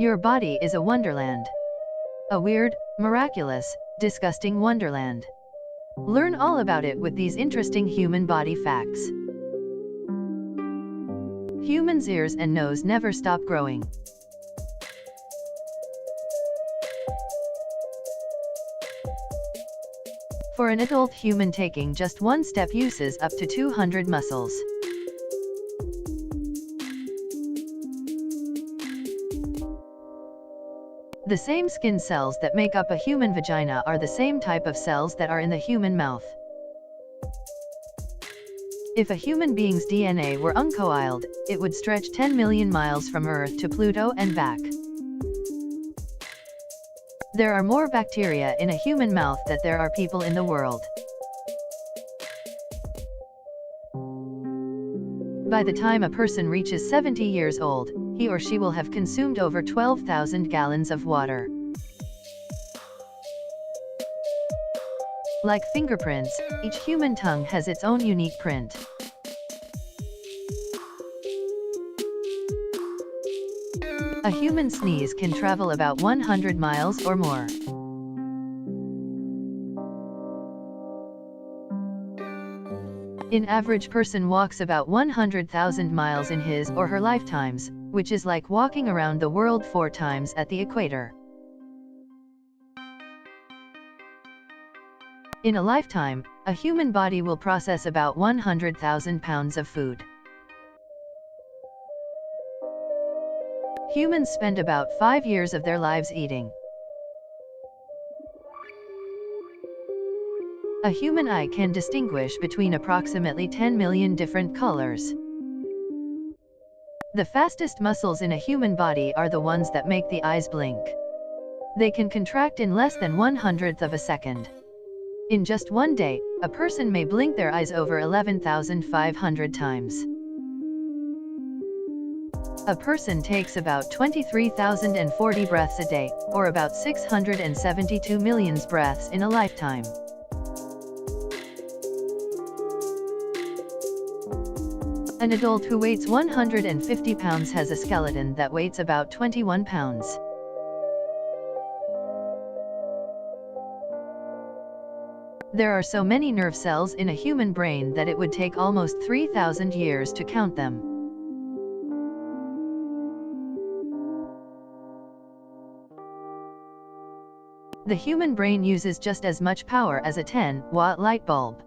Your body is a wonderland. A weird, miraculous, disgusting wonderland. Learn all about it with these interesting human body facts. Humans' ears and nose never stop growing. For an adult human, taking just one step uses up to 200 muscles. The same skin cells that make up a human vagina are the same type of cells that are in the human mouth. If a human being's DNA were uncoiled, it would stretch 10 million miles from Earth to Pluto and back. There are more bacteria in a human mouth than there are people in the world. By the time a person reaches 70 years old, he or she will have consumed over 12,000 gallons of water. Like fingerprints, each human tongue has its own unique print. A human sneeze can travel about 100 miles or more. An average person walks about 100,000 miles in his or her lifetimes, which is like walking around the world 4 times at the equator. In a lifetime, a human body will process about 100,000 pounds of food. Humans spend about 5 years of their lives eating. A human eye can distinguish between approximately 10 million different colors. The fastest muscles in a human body are the ones that make the eyes blink. They can contract in less than 1/100th of a second. In just one day, a person may blink their eyes over 11,500 times. A person takes about 23,040 breaths a day, or about 672 million breaths in a lifetime. An adult who weighs 150 pounds has a skeleton that weighs about 21 pounds. There are so many nerve cells in a human brain that it would take almost 3,000 years to count them. The human brain uses just as much power as a 10-watt light bulb.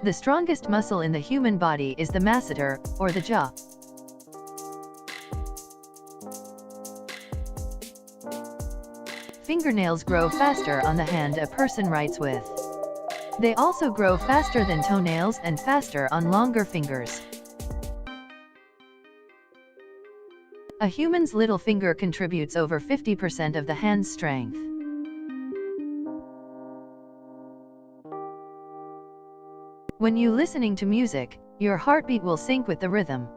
The strongest muscle in the human body is the masseter, or the jaw. Fingernails grow faster on the hand a person writes with. They also grow faster than toenails and faster on longer fingers. A human's little finger contributes over 50% of the hand's strength. When you listening to music, your heartbeat will sync with the rhythm.